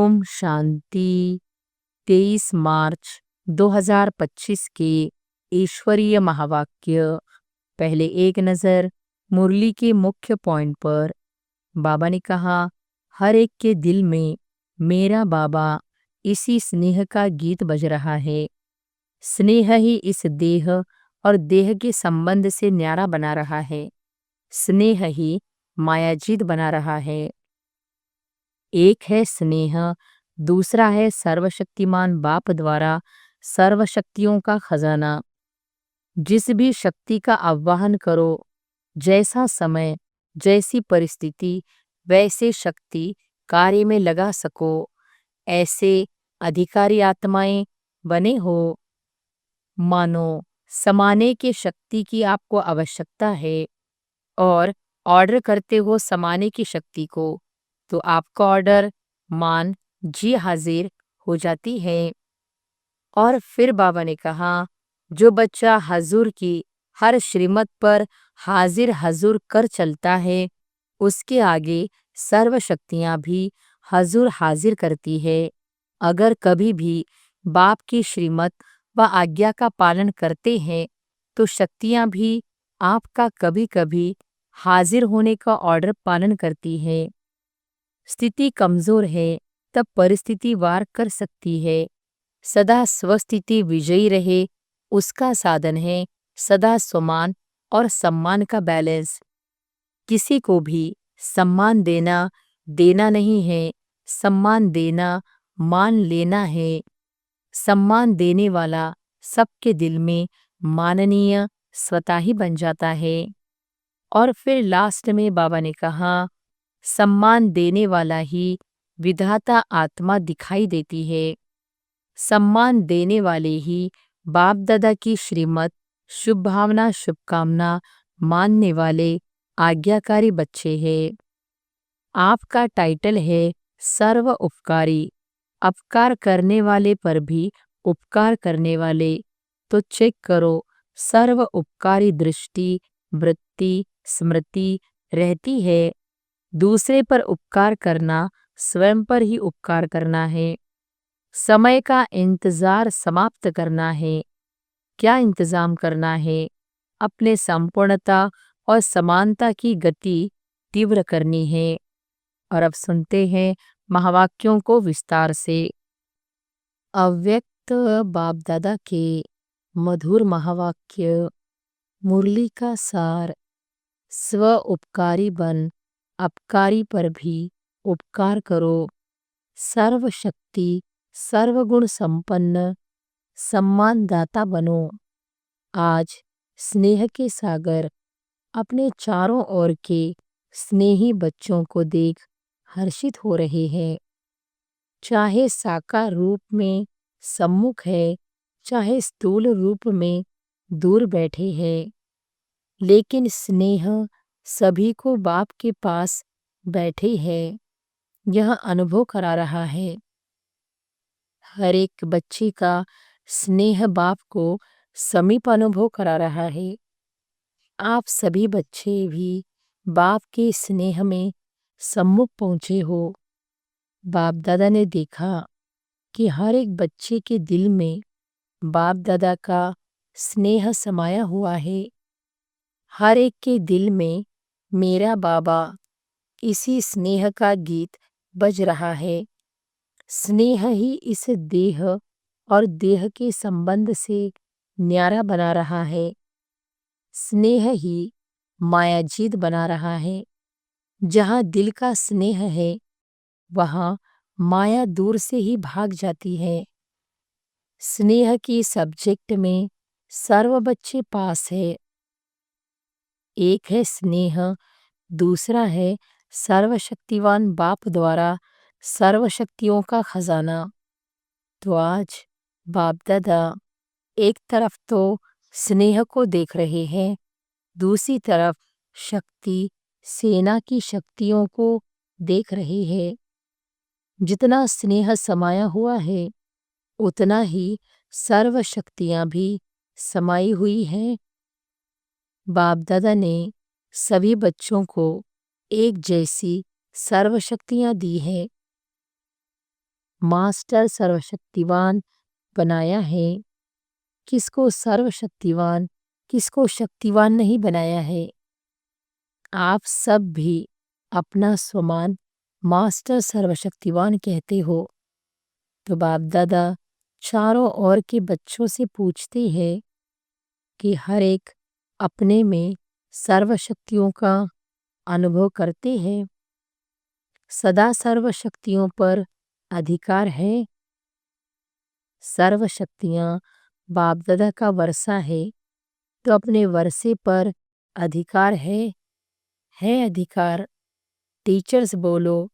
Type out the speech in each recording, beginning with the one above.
ओम शांति। 23 मार्च 2025 के ईश्वरीय महावाक्य। पहले एक नज़र मुरली के मुख्य पॉइंट पर। बाबा ने कहा, हर एक के दिल में मेरा बाबा इसी स्नेह का गीत बज रहा है। स्नेह ही इस देह और देह के संबंध से न्यारा बना रहा है। स्नेह ही मायाजीत बना रहा है। एक है स्नेह, दूसरा है सर्वशक्तिमान बाप द्वारा सर्वशक्तियों का खजाना। जिस भी शक्ति का आह्वान करो, जैसा समय, जैसी परिस्थिति, वैसे शक्ति कार्य में लगा सको, ऐसे अधिकारी आत्माएं बने हो। मानो समाने के शक्ति की आपको आवश्यकता है और ऑर्डर करते हो समाने की शक्ति को, तो आपका ऑर्डर मान जी हाजिर हो जाती है। और फिर बाबा ने कहा, जो बच्चा हजूर की हर श्रीमत पर हाजिर हजूर कर चलता है, उसके आगे सर्व शक्तियाँ भी हजूर हाजिर करती है। अगर कभी भी बाप की श्रीमत व आज्ञा का पालन करते हैं, तो शक्तियाँ भी आपका कभी कभी हाजिर होने का ऑर्डर पालन करती है। स्थिति कमजोर है, तब परिस्थिति वार कर सकती है। सदा स्वस्थिति विजयी रहे, उसका साधन है सदा स्वमान और सम्मान का बैलेंस। किसी को भी सम्मान देना देना नहीं है, सम्मान देना मान लेना है। सम्मान देने वाला सबके दिल में माननीय स्वतः ही बन जाता है। और फिर लास्ट में बाबा ने कहा, सम्मान देने वाला ही विधाता आत्मा दिखाई देती है। सम्मान देने वाले ही बाप दादा की श्रीमत, शुभ भावना, शुभकामना मानने वाले आज्ञाकारी बच्चे हैं। आपका टाइटल है सर्व उपकारी, अपकार करने वाले पर भी उपकार करने वाले। तो चेक करो, सर्व उपकारी दृष्टि, वृत्ति, स्मृति रहती है। दूसरे पर उपकार करना स्वयं पर ही उपकार करना है। समय का इंतजार समाप्त करना है। क्या इंतजाम करना है? अपने संपूर्णता और समानता की गति तीव्र करनी है। और अब सुनते हैं महावाक्यों को विस्तार से। अव्यक्त बाप दादा के मधुर महावाक्य। मुरली का सार। स्व उपकारी बन अपकारी पर भी उपकार करो। सर्वशक्ति सर्वगुण संपन्न सम्मानदाता बनो। आज स्नेह के सागर अपने चारों ओर के स्नेही बच्चों को देख हर्षित हो रहे हैं। चाहे साकार रूप में सम्मुख है, चाहे स्थूल रूप में दूर बैठे हैं, लेकिन स्नेह सभी को बाप के पास बैठे हैं यह अनुभव करा रहा है। हर एक बच्चे का स्नेह बाप को समीप अनुभव करा रहा है। आप सभी बच्चे भी बाप के स्नेह में सम्मुख पहुँचे हो। बाप दादा ने देखा कि हर एक बच्चे के दिल में बाप दादा का स्नेह समाया हुआ है। हर एक के दिल में मेरा बाबा इसी स्नेह का गीत बज रहा है। स्नेह ही इस देह और देह के संबंध से न्यारा बना रहा है। स्नेह ही मायाजीत बना रहा है। जहाँ दिल का स्नेह है, वहाँ माया दूर से ही भाग जाती है। स्नेह की सब्जेक्ट में सर्व बच्चे पास है। एक है स्नेह, दूसरा है सर्वशक्तिवान बाप द्वारा सर्वशक्तियों का खजाना। तो आज बाप दादा एक तरफ तो स्नेह को देख रहे हैं, दूसरी तरफ शक्ति सेना की शक्तियों को देख रहे हैं। जितना स्नेह समाया हुआ है, उतना ही सर्व शक्तियाँ भी समाई हुई हैं। बाप दादा ने सभी बच्चों को एक जैसी सर्व शक्तियाँ दी हैं। मास्टर सर्वशक्तिवान बनाया है, किसको सर्वशक्तिवान, किसको शक्तिवान नहीं बनाया है। आप सब भी अपना स्वमान मास्टर सर्वशक्तिवान कहते हो। तो बाप दादा चारों ओर के बच्चों से पूछते हैं कि हर एक अपने में सर्वशक्तियों का अनुभव करते हैं। सदा सर्वशक्तियों पर अधिकार है। सर्व शक्तियाँ बाप दादा का वर्षा है, तो अपने वर्षे पर अधिकार है अधिकार। टीचर्स बोलो,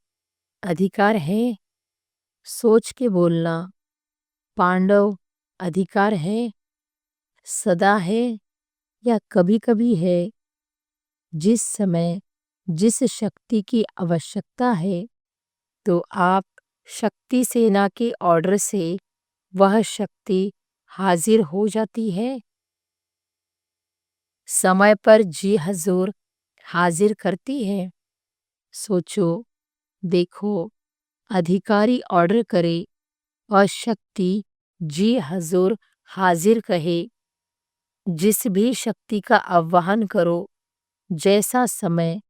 अधिकार है। सोच के बोलना, पांडव अधिकार है, सदा है या कभी कभी है। जिस समय जिस शक्ति की आवश्यकता है, तो आप शक्ति सेना के ऑर्डर से वह शक्ति हाजिर हो जाती है। समय पर जी हजूर हाजिर करती है। सोचो, देखो, अधिकारी ऑर्डर करे और शक्ति जी हजूर हाजिर कहे। जिस भी शक्ति का आह्वान करो, जैसा समय,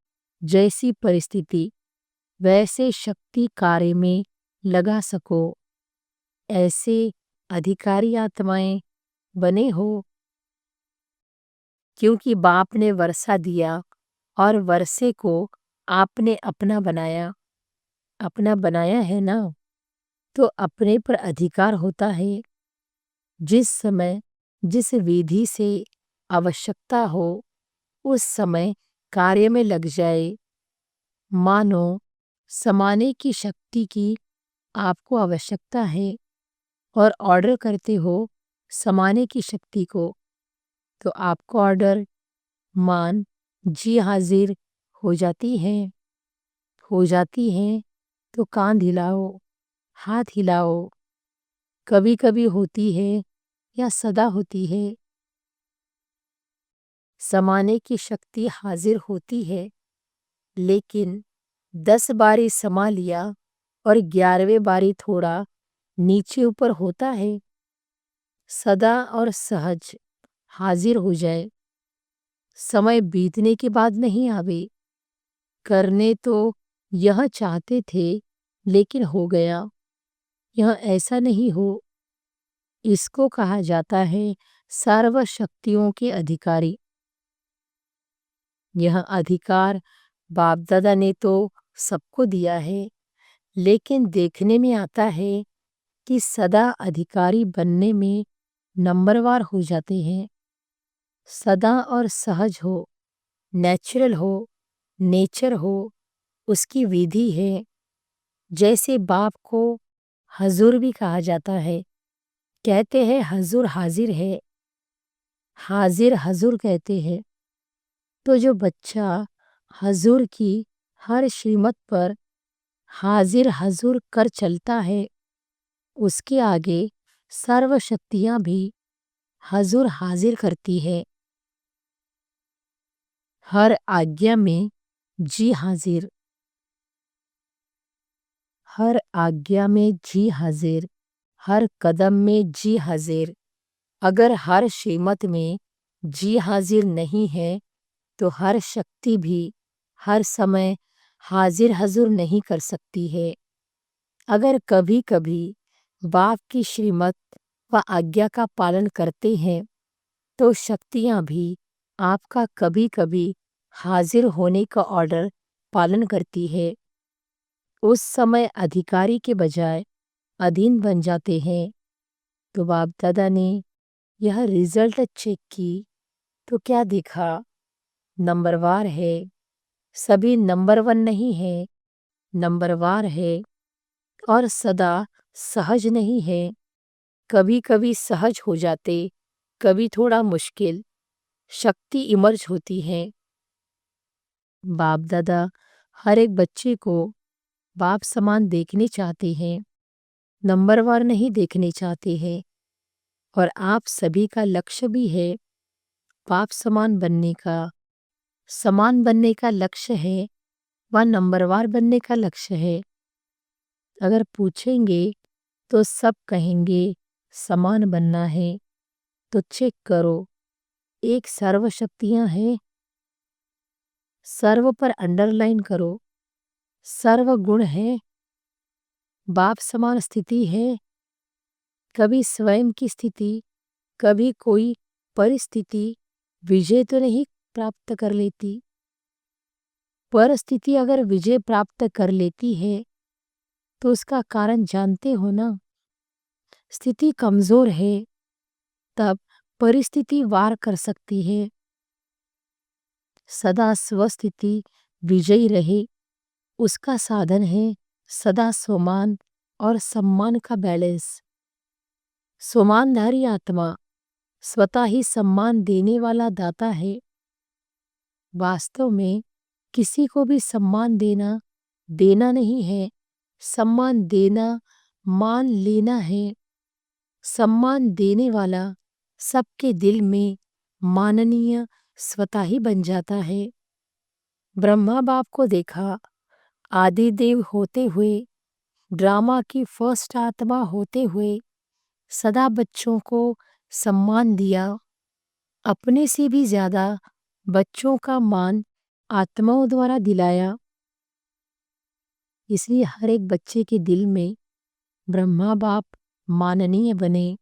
जैसी परिस्थिति, वैसे शक्ति कार्य में लगा सको, ऐसे अधिकारी आत्माएं बने हो। क्योंकि बाप ने वर्षा दिया और वर्षे को आपने अपना बनाया है ना, तो अपने पर अधिकार होता है। जिस समय जिस विधि से आवश्यकता हो, उस समय कार्य में लग जाए। मानो समाने की शक्ति की आपको आवश्यकता है और ऑर्डर करते हो समाने की शक्ति को, तो आपको ऑर्डर मान जी हाजिर हो जाती है। तो कान हिलाओ, हाथ हिलाओ। कभी कभी होती है या सदा होती है। समाने की शक्ति हाजिर होती है, लेकिन 10 बारी समा लिया और 11वें बारी थोड़ा नीचे ऊपर होता है। सदा और सहज हाजिर हो जाए, समय बीतने के बाद नहीं आवे। करने तो यह चाहते थे, लेकिन हो गया। यह ऐसा नहीं हो। इसको कहा जाता है सर्व शक्तियों के अधिकारी। यह अधिकार बाप दादा ने तो सबको दिया है, लेकिन देखने में आता है कि सदा अधिकारी बनने में नंबरवार हो जाते हैं। सदा और सहज हो, नेचुरल हो, नेचर हो, उसकी विधि है। जैसे बाप को हजूर भी कहा जाता है। कहते हैं हजूर हाजिर है, हाजिर हजूर कहते हैं। तो जो बच्चा हजूर की हर श्रीमत पर हाजिर हजूर कर चलता है, उसके आगे सर्व शक्तियाँ भी हजूर हाजिर करती है। हर आज्ञा में जी हाजिर, हर आज्ञा में जी हाजिर, हर कदम में जी हाजिर। अगर हर श्रीमत में जी हाजिर नहीं है, तो हर शक्ति भी हर समय हाजिर हजूर नहीं कर सकती है। अगर कभी कभी बाप की श्रीमत व आज्ञा का पालन करते हैं, तो शक्तियाँ भी आपका कभी कभी हाजिर होने का ऑर्डर पालन करती है। उस समय अधिकारी के बजाय अधीन बन जाते हैं। तो बाप दादा ने यह रिजल्ट चेक की, तो क्या देखा? नंबरवार है। सभी नंबर 1 नहीं है, नंबरवार है। और सदा सहज नहीं है। कभी कभी सहज हो जाते, कभी थोड़ा मुश्किल। शक्ति इमर्ज होती है। बाप दादा हर एक बच्चे को बाप समान देखने चाहते हैं, नंबरवार नहीं देखने चाहते हैं। और आप सभी का लक्ष्य भी है बाप समान बनने का। समान बनने का लक्ष्य है व नंबरवार बनने का लक्ष्य है। अगर पूछेंगे तो सब कहेंगे समान बनना है। तो चेक करो, एक सर्वशक्तियाँ है, सर्व पर अंडरलाइन करो, सर्व गुण है, बाप समान स्थिति है, कभी स्वयं की स्थिति, कभी कोई परिस्थिति विजय तो नहीं प्राप्त कर लेती। परिस्थिति अगर विजय प्राप्त कर लेती है तो उसका कारण जानते हो ना। स्थिति कमजोर है तब परिस्थिति वार कर सकती है। सदा स्वस्थिति विजयी रहे उसका साधन है सदा स्वमान और सम्मान का बैलेंस। स्वमानधारी आत्मा स्वतः ही सम्मान देने वाला दाता है। वास्तव में किसी को भी सम्मान देना देना नहीं है, सम्मान देना मान लेना है। सम्मान देने वाला सबके दिल में माननीय स्वतः ही बन जाता है। ब्रह्मा बाप को देखा, आदिदेव होते हुए, ड्रामा की फर्स्ट आत्मा होते हुए सदा बच्चों को सम्मान दिया। अपने से भी ज्यादा बच्चों का मान आत्माओं द्वारा दिलाया। इसलिए हर एक बच्चे के दिल में ब्रह्मा बाप माननीय बने।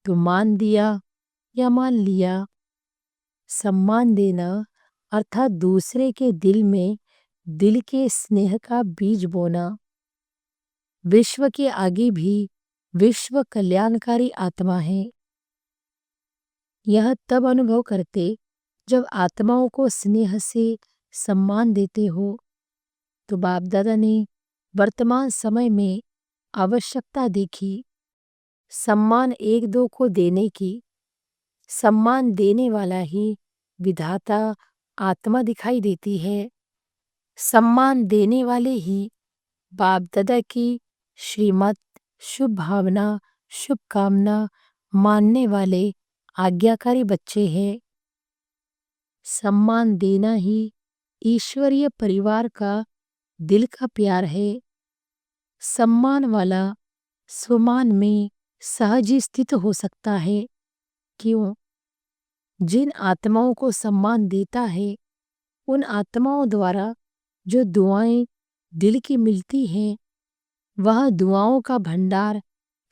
तो मान दिया या मान लिया। सम्मान देना अर्थात दूसरे के दिल में दिल के स्नेह का बीज बोना। विश्व के आगे भी विश्व कल्याणकारी आत्मा है। यह तब अनुभव करते जब आत्माओं को स्नेह से सम्मान देते हो। तो बाप दादा ने वर्तमान समय में आवश्यकता देखी सम्मान एक दो को देने की। सम्मान देने वाला ही विधाता आत्मा दिखाई देती है। सम्मान देने वाले ही बाप दादा की श्रीमत, शुभ भावना, शुभकामना मानने वाले आज्ञाकारी बच्चे हैं। सम्मान देना ही ईश्वरीय परिवार का दिल का प्यार है। सम्मान वाला स्वमान में सहज ही स्थित हो सकता है। क्यों? जिन आत्माओं को सम्मान देता है उन आत्माओं द्वारा जो दुआएं दिल की मिलती हैं वह दुआओं का भंडार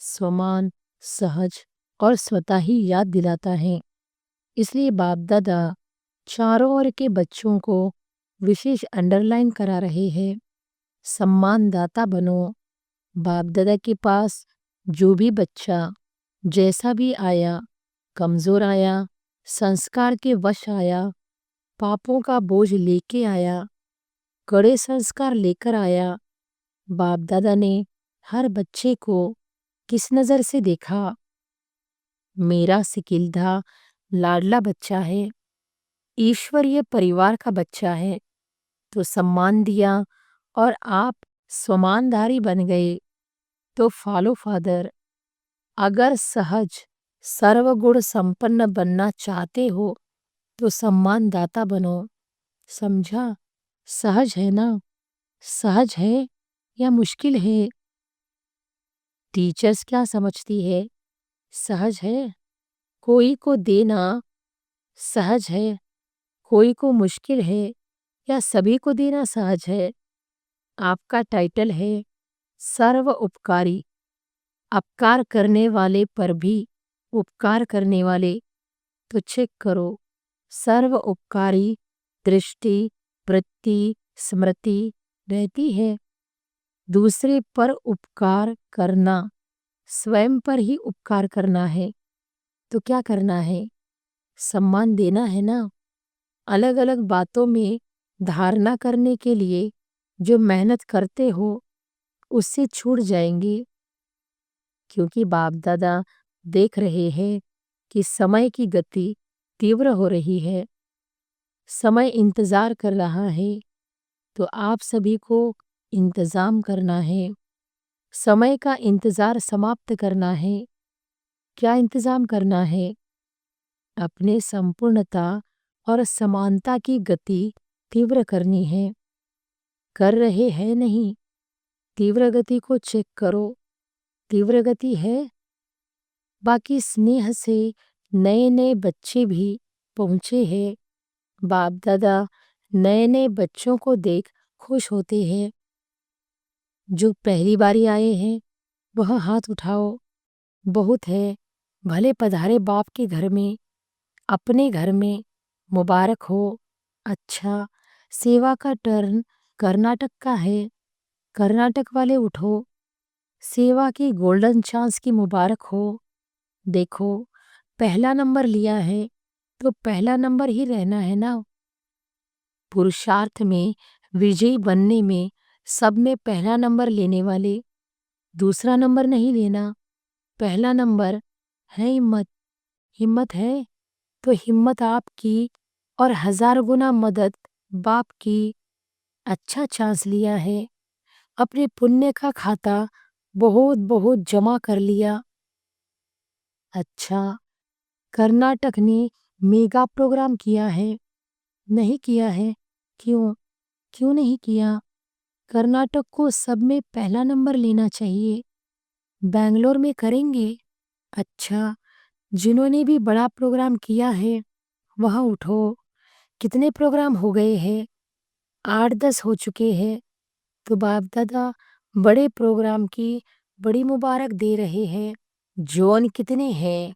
स्वमान, सहज और स्वतः ही याद दिलाता है। इसलिए बाप दादा चारों ओर के बच्चों को विशेष अंडरलाइन करा रहे हैं, सम्मानदाता बनो। बाप दादा के पास जो भी बच्चा जैसा भी आया, कमजोर आया, संस्कार के वश आया, पापों का बोझ लेके आया, कड़े संस्कार लेकर आया, बाप दादा ने हर बच्चे को किस नज़र से देखा? मेरा सिकिल्धा लाडला बच्चा है, ईश्वरीय परिवार का बच्चा है, तो सम्मान दिया और आप स्वमानधारी बन गए। तो फॉलो फादर, अगर सहज सर्वगुण संपन्न बनना चाहते हो तो सम्मानदाता बनो। समझा? सहज है ना? सहज है या मुश्किल है? टीचर्स क्या समझती है? सहज है। कोई को देना सहज है, कोई को मुश्किल है या सभी को देना सहज है। आपका टाइटल है सर्व उपकारी, अपकार करने वाले पर भी उपकार करने वाले। तो चेक करो, सर्व उपकारी दृष्टि, वृत्ति, स्मृति रहती है। दूसरे पर उपकार करना स्वयं पर ही उपकार करना है। तो क्या करना है? सम्मान देना है ना। अलग अलग बातों में धारणा करने के लिए जो मेहनत करते हो उससे छूट जाएंगे। क्योंकि बाप दादा देख रहे हैं कि समय की गति तीव्र हो रही है, समय इंतजार कर रहा है। तो आप सभी को इंतजाम करना है, समय का इंतजार समाप्त करना है। क्या इंतजाम करना है? अपने संपूर्णता और समानता की गति तीव्र करनी है। कर रहे हैं नहीं? तीव्र गति को चेक करो। तीव्र गति है। बाकी स्नेह से नए नए बच्चे भी पहुँचे हैं। बाप दादा नए नए बच्चों को देख खुश होते हैं। जो पहली बारी आए हैं वह हाथ उठाओ, बहुत है। भले पधारे बाप के घर में, अपने घर में, मुबारक हो। अच्छा, सेवा का टर्न कर्नाटक का है। कर्नाटक वाले उठो, सेवा की गोल्डन चांस की मुबारक हो। देखो, पहला नंबर लिया है तो पहला नंबर ही रहना है ना। पुरुषार्थ में, विजयी बनने में सब में पहला नंबर लेने वाले, दूसरा नंबर नहीं लेना। पहला नंबर है हिम्मत। हिम्मत है तो हिम्मत आपकी और 1000 गुना मदद बाप की। अच्छा चांस लिया है, अपने पुण्य का खाता बहुत बहुत जमा कर लिया। अच्छा, कर्नाटक ने मेगा प्रोग्राम किया है? नहीं किया है। क्यों? क्यों नहीं किया? कर्नाटक को सब में पहला नंबर लेना चाहिए। बैंगलोर में करेंगे? अच्छा, जिन्होंने भी बड़ा प्रोग्राम किया है वह उठो। कितने प्रोग्राम हो गए हैं? 8-10 हो चुके हैं। तो बाप दादा बड़े प्रोग्राम की बड़ी मुबारक दे रहे हैं। जोन कितने हैं?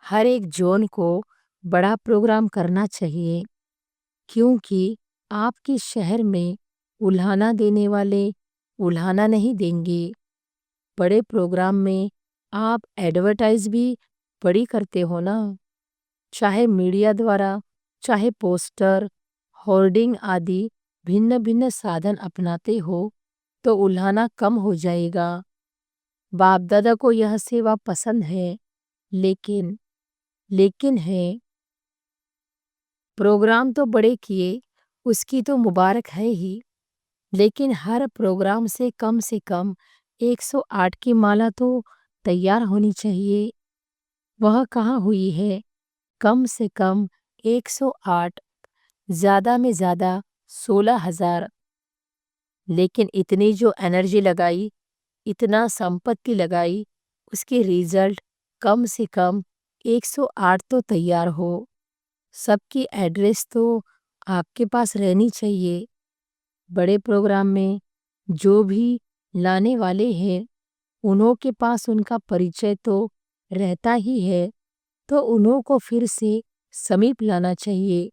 हर एक जोन को बड़ा प्रोग्राम करना चाहिए, क्योंकि आपके शहर में उल्हाना देने वाले उल्हाना नहीं देंगे। बड़े प्रोग्राम में आप एडवर्टाइज भी बड़ी करते हो ना, चाहे मीडिया द्वारा, चाहे पोस्टर, होर्डिंग आदि भिन्न भिन्न साधन अपनाते हो तो उल्हाना कम हो जाएगा। बाप दादा को यह सेवा पसंद है, लेकिन लेकिन है, प्रोग्राम तो बड़े किए, उसकी तो मुबारक है ही, लेकिन हर प्रोग्राम से कम 108 की माला तो तैयार होनी चाहिए। वह कहाँ हुई है? कम से कम 108, ज़्यादा में ज़्यादा 16,000। लेकिन इतनी जो एनर्जी लगाई, इतना संपत्ति लगाई, उसके रिजल्ट कम से कम 108 तो तैयार हो। सबकी एड्रेस तो आपके पास रहनी चाहिए। बड़े प्रोग्राम में जो भी लाने वाले हैं, उन्हों के पास उनका परिचय तो रहता ही है, तो उन्हों को फिर से समीप लाना चाहिए।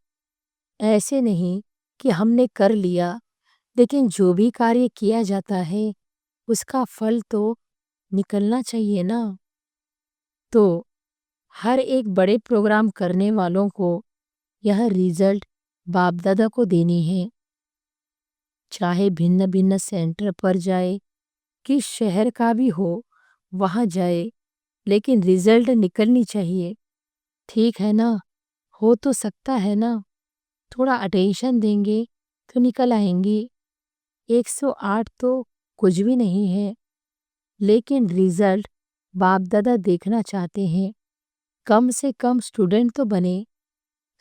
ऐसे नहीं कि हमने कर लिया, लेकिन जो भी कार्य किया जाता है, उसका फल तो निकलना चाहिए ना। तो हर एक बड़े प्रोग्राम करने वालों को यह रिजल्ट बाप दादा को देनी है। चाहे भिन्न भिन्न सेंटर पर जाए, किस शहर का भी हो, वहाँ जाए, लेकिन रिजल्ट निकलनी चाहिए। ठीक है ना? हो तो सकता है ना? थोड़ा अटेंशन देंगे तो निकल आएंगी। 108 तो कुछ भी नहीं है, लेकिन रिजल्ट बाप दादा देखना चाहते हैं। कम से कम स्टूडेंट तो बने,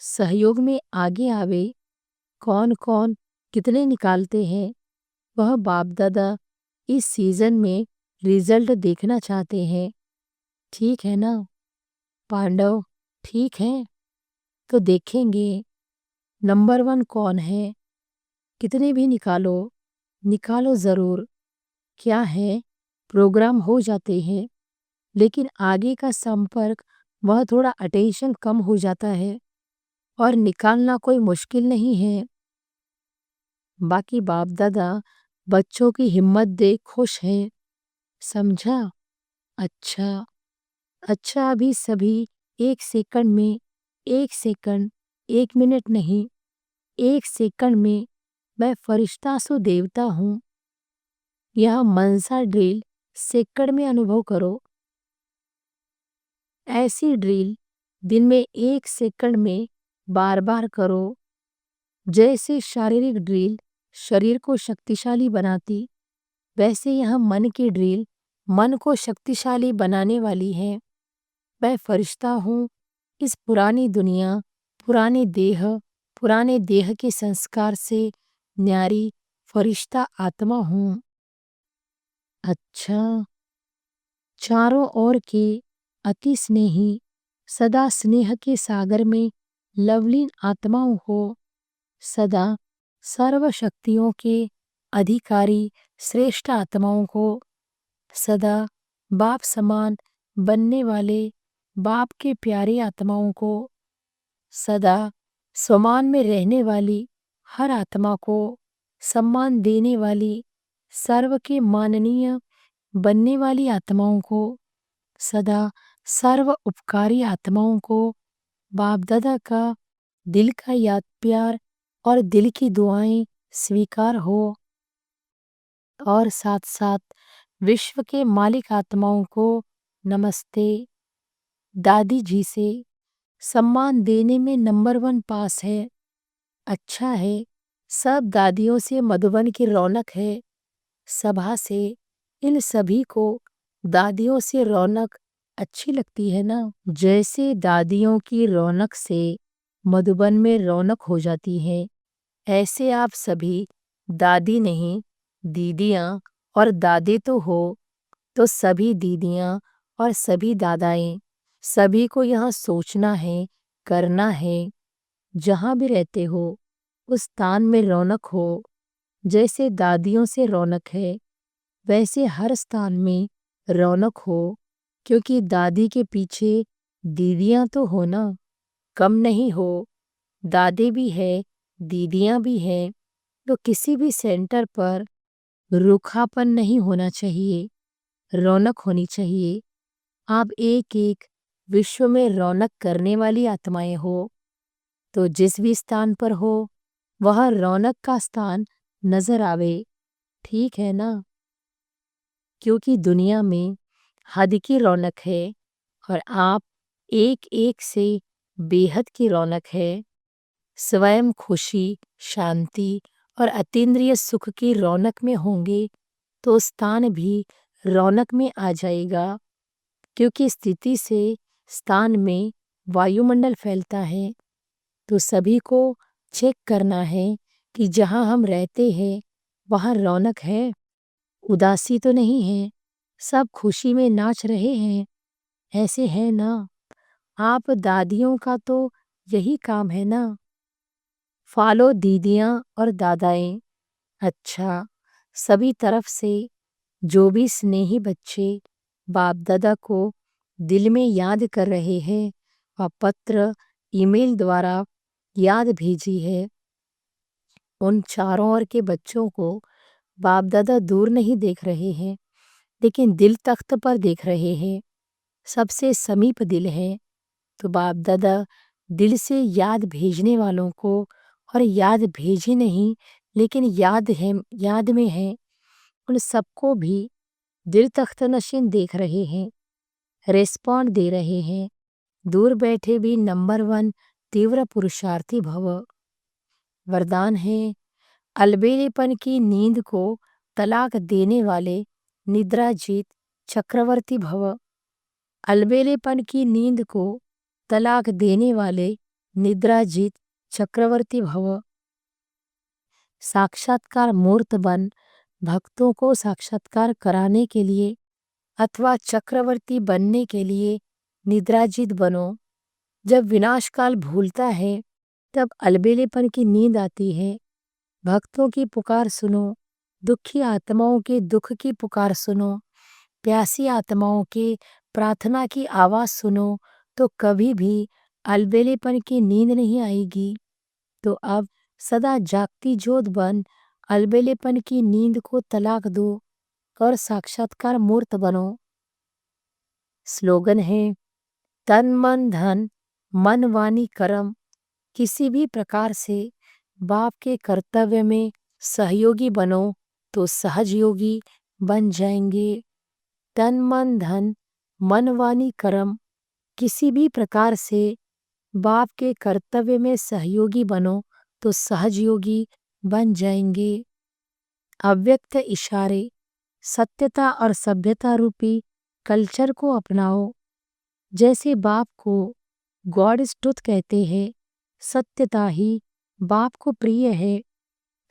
सहयोग में आगे आवे। कौन कौन कितने निकालते हैं, वह बाप दादा इस सीजन में रिजल्ट देखना चाहते हैं। ठीक है ना पांडव? ठीक है, तो देखेंगे नंबर 1 कौन है। कितने भी निकालो, निकालो ज़रूर। क्या है, प्रोग्राम हो जाते हैं, लेकिन आगे का संपर्क वह थोड़ा अटेंशन कम हो जाता है और निकालना कोई मुश्किल नहीं है। बाकी बाप दादा बच्चों की हिम्मत देख खुश हैं, समझा? अच्छा, अच्छा, अभी सभी 1 सेकंड में, 1 सेकंड, 1 मिनट नहीं, 1 सेकंड में मैं फरिश्ता सो देवता हूँ। यह मनसा ड्रिल सेकंड में अनुभव करो। ऐसी ड्रिल दिन में 1 सेकंड में बार बार करो। जैसे शारीरिक ड्रिल शरीर को शक्तिशाली बनाती, वैसे यह मन की ड्रिल मन को शक्तिशाली बनाने वाली है। मैं फरिश्ता हूँ, इस पुरानी दुनिया, पुराने देह के संस्कार से न्यारी फरिश्ता आत्मा हूँ। अच्छा, चारों ओर के अति स्नेही सदा स्नेह के सागर में लवलीन आत्माओं को, सदा सर्व शक्तियों के अधिकारी श्रेष्ठ आत्माओं को, सदा बाप समान बनने वाले बाप के प्यारे आत्माओं को, सदा स्वमान में रहने वाली हर आत्मा को सम्मान देने वाली सर्व के माननीय बनने वाली आत्माओं को, सदा सर्व उपकारी आत्माओं को बाप दादा का दिल का याद प्यार और दिल की दुआएं स्वीकार हो, और साथ साथ विश्व के मालिक आत्माओं को नमस्ते। दादी जी से सम्मान देने में नंबर 1 पास है। अच्छा है, सब दादियों से मधुबन की रौनक है। सभा से इन सभी को दादियों से रौनक अच्छी लगती है ना। जैसे दादियों की रौनक से मधुबन में रौनक हो जाती है, ऐसे आप सभी दादी नहीं दीदियाँ और दादे तो हो, तो सभी दीदियाँ और सभी दादाएं सभी को यहाँ सोचना है, करना है। जहाँ भी रहते हो उस स्थान में रौनक हो। जैसे दादियों से रौनक है, वैसे हर स्थान में रौनक हो, क्योंकि दादी के पीछे दीदियाँ तो हो ना, कम नहीं हो। दादे भी है, दीदियाँ भी हैं, तो किसी भी सेंटर पर रूखापन नहीं होना चाहिए, रौनक होनी चाहिए। आप एक एक विश्व में रौनक करने वाली आत्माएं हो, तो जिस भी स्थान पर हो वह रौनक का स्थान नजर आवे, ठीक है ना। क्योंकि दुनिया में हद की रौनक है और आप एक एक से बेहद की रौनक है। स्वयं खुशी, शांति और अतीन्द्रिय सुख की रौनक में होंगे तो स्थान भी रौनक में आ जाएगा, क्योंकि स्थिति से स्थान में वायुमंडल फैलता है। तो सभी को चेक करना है कि जहाँ हम रहते हैं वहाँ रौनक है, उदासी तो नहीं है, सब खुशी में नाच रहे हैं, ऐसे है ना। आप दादियों का तो यही काम है ना, फॉलो दीदियाँ और दादाएं। अच्छा, सभी तरफ से जो भी स्नेही बच्चे बाप दादा को दिल में याद कर रहे हैं और पत्र ईमेल द्वारा याद भेजी है, उन चारों ओर के बच्चों को बाप दादा दूर नहीं देख रहे हैं, लेकिन दिल तख्त पर देख रहे हैं। सबसे समीप दिल है, तो बाप दादा दिल से याद भेजने वालों को, और याद भेजे नहीं लेकिन याद है, याद में है, उन सबको भी दिल तख्त नशीन देख रहे हैं, रेस्पॉन्ड दे रहे हैं। दूर बैठे भी नंबर 1 तीव्र पुरुषार्थी भव। वरदान है, अलबेलेपन की नींद को तलाक देने वाले निद्राजीत चक्रवर्ती भव। अलबेलेपन की नींद को तलाक देने वाले निद्राजीत चक्रवर्ती भव। साक्षात्कार मूर्त बन भक्तों को साक्षात्कार कराने के लिए अथवा चक्रवर्ती बनने के लिए निद्राजीत बनो। जब विनाशकाल भूलता है तब अलबेलेपन की नींद आती है। भक्तों की पुकार सुनो, दुखी आत्माओं के दुख की पुकार सुनो, प्यासी आत्माओं के प्रार्थना की आवाज सुनो, तो कभी भी अलबेलेपन की नींद नहीं आएगी। तो अब सदा जागती ज्योत बन अलबेलेपन की नींद को तलाक दो और साक्षात्कार मूर्त बनो। स्लोगन है, तन मन धन मन वाणी कर्म किसी भी प्रकार से बाप के कर्तव्य में सहयोगी बनो तो सहज योगी बन जाएंगे। तन मन धन मन वाणी कर्म किसी भी प्रकार से बाप के कर्तव्य में सहयोगी बनो तो सहज योगी बन जाएंगे। अव्यक्त इशारे, सत्यता और सभ्यता रूपी कल्चर को अपनाओ। जैसे बाप को गॉड इज ट्रुथ कहते हैं, सत्यता ही बाप को प्रिय है।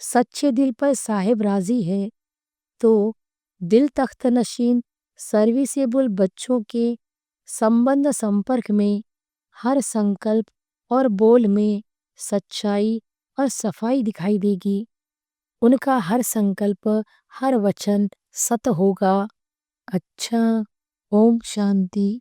सच्चे दिल पर साहेब राजी है, तो दिल तख्त नशीन सर्विसेबल बच्चों के संबंध संपर्क में हर संकल्प और बोल में सच्चाई और सफाई दिखाई देगी। उनका हर संकल्प, हर वचन सत्य होगा। अच्छा, ओम शांति।